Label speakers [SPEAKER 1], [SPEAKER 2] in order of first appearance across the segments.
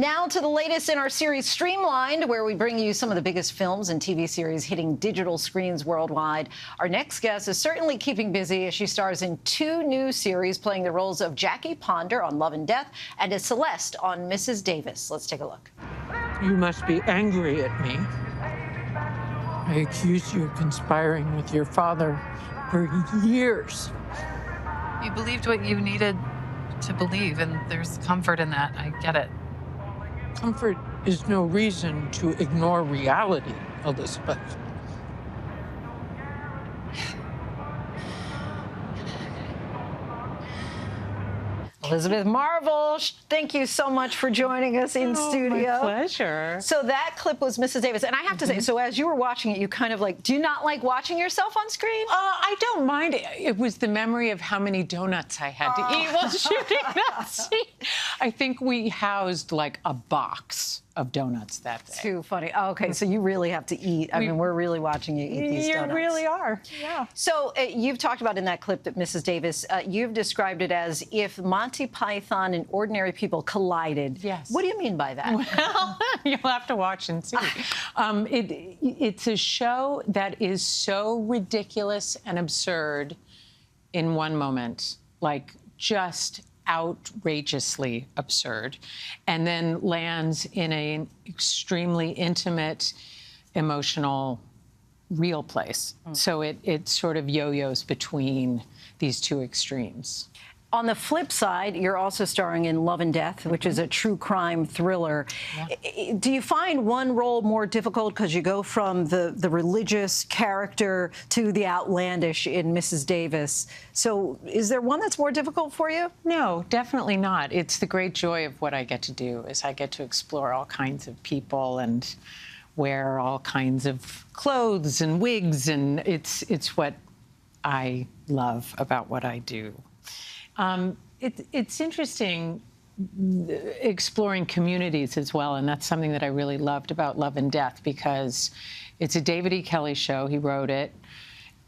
[SPEAKER 1] Now to the latest in our series Streamlined, where we bring you some of the biggest films and TV series hitting digital screens worldwide. Our next guest is certainly keeping busy as she stars in 2 new series playing the roles of Jackie Ponder on Love and Death and as Celeste on Mrs. Davis. Let's take a look.
[SPEAKER 2] You must be angry at me. I accused you of conspiring with your father for years.
[SPEAKER 3] You believed what you needed to believe, and there's comfort in that. I get it.
[SPEAKER 2] Comfort is no reason to ignore reality, Elizabeth.
[SPEAKER 1] Elizabeth Marvel, thank you so much for joining us in studio.
[SPEAKER 4] My pleasure.
[SPEAKER 1] So that clip was Mrs. Davis. And I have to say, so as you were watching it, you kind of like, do you not like watching yourself on screen?
[SPEAKER 4] I don't mind it. It was the memory of how many donuts I had to eat while shooting that scene. I think we housed like a box of donuts that day.
[SPEAKER 1] Too funny. Oh, okay, so you really have to eat. I mean, we're really watching you eat these donuts.
[SPEAKER 4] You really are, yeah.
[SPEAKER 1] So you've talked about in that clip that Mrs. Davis, you've described it as if Monty Python and ordinary people collided.
[SPEAKER 4] Yes.
[SPEAKER 1] What do you mean by that?
[SPEAKER 4] Well, you'll have to watch and see. It's a show that is so ridiculous and absurd in one moment, like just outrageously absurd, and then lands in an extremely intimate, emotional, real place. So it sort of yo-yos between these 2 extremes.
[SPEAKER 1] On the flip side, you're also starring in Love and Death, which is a true crime thriller. Yeah. Do you find one role more difficult because you go from the religious character to the outlandish in Mrs. Davis? So is there one that's more difficult for you?
[SPEAKER 4] No, definitely not. It's the great joy of what I get to do is I get to explore all kinds of people and wear all kinds of clothes and wigs, and it's what I love about what I do. It's interesting exploring communities as well, and that's something that I really loved about Love and Death because it's a David E. Kelley show. He wrote it,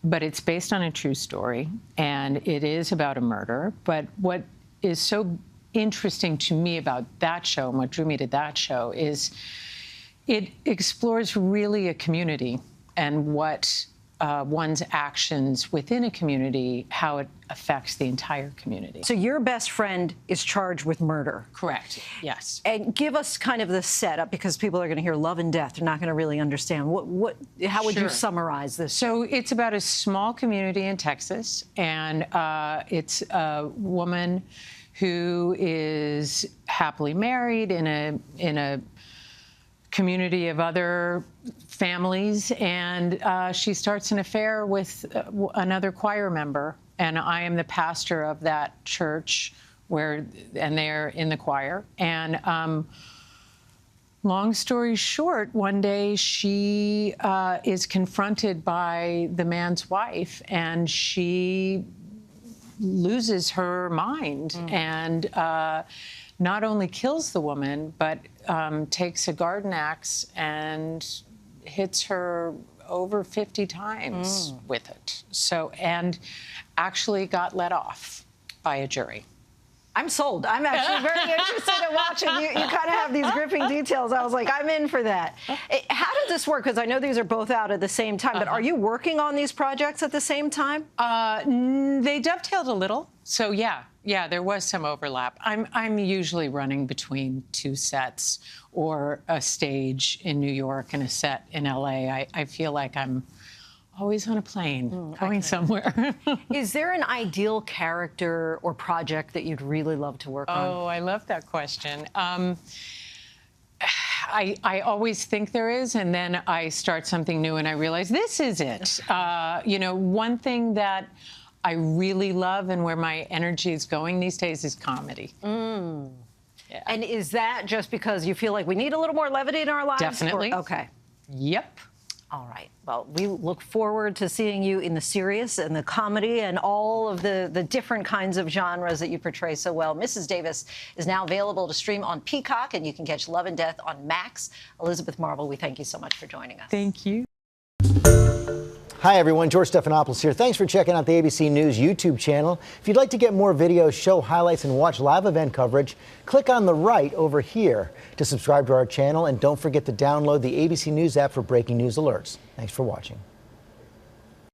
[SPEAKER 4] but it's based on a true story, and it is about a murder. But what is so interesting to me about that show and what drew me to that show is it explores really a community and what one's actions within a community, how it affects the entire community.
[SPEAKER 1] So your best friend is charged with murder.
[SPEAKER 4] Correct, yes.
[SPEAKER 1] And give us kind of the setup, because people are going to hear Love and Death. They're not going to really understand. How would you summarize this?
[SPEAKER 4] So it's about a small community in Texas, and it's a woman who is happily married in a community of other families, and she starts an affair with another choir member, and I am the pastor of that church and they're in the choir. And long story short, one day she is confronted by the man's wife, and she loses her mind and not only kills the woman, but takes a garden axe and hits her over 50 times with it. So, and actually got let off by a jury.
[SPEAKER 1] I'm sold. I'm actually very interested in watching. You kind of have these gripping details. I was like, I'm in for that. How did this work? Because I know these are both out at the same time, but are you working on these projects at the same time?
[SPEAKER 4] They dovetailed a little. So yeah, there was some overlap. I'm usually running between 2 sets or a stage in New York and a set in LA. I feel like I'm always on a plane, going somewhere.
[SPEAKER 1] Is there an ideal character or project that you'd really love to work on?
[SPEAKER 4] Oh, I love that question. I always think there is, and then I start something new and I realize this is it. You know, one thing that I really love and where my energy is going these days is comedy. Yeah.
[SPEAKER 1] And is that just because you feel like we need a little more levity in our lives?
[SPEAKER 4] Definitely.
[SPEAKER 1] Okay.
[SPEAKER 4] Yep.
[SPEAKER 1] All right. Well, we look forward to seeing you in the serious and the comedy and all of the different kinds of genres that you portray so well. Mrs. Davis is now available to stream on Peacock, and you can catch Love and Death on Max. Elizabeth Marvel, we thank you so much for joining us.
[SPEAKER 4] Thank you.
[SPEAKER 5] Hi, everyone. George Stephanopoulos here. Thanks for checking out the ABC News YouTube channel. If you'd like to get more videos, show highlights, and watch live event coverage, click on the right over here to subscribe to our channel. And don't forget to download the ABC News app for breaking news alerts. Thanks for watching.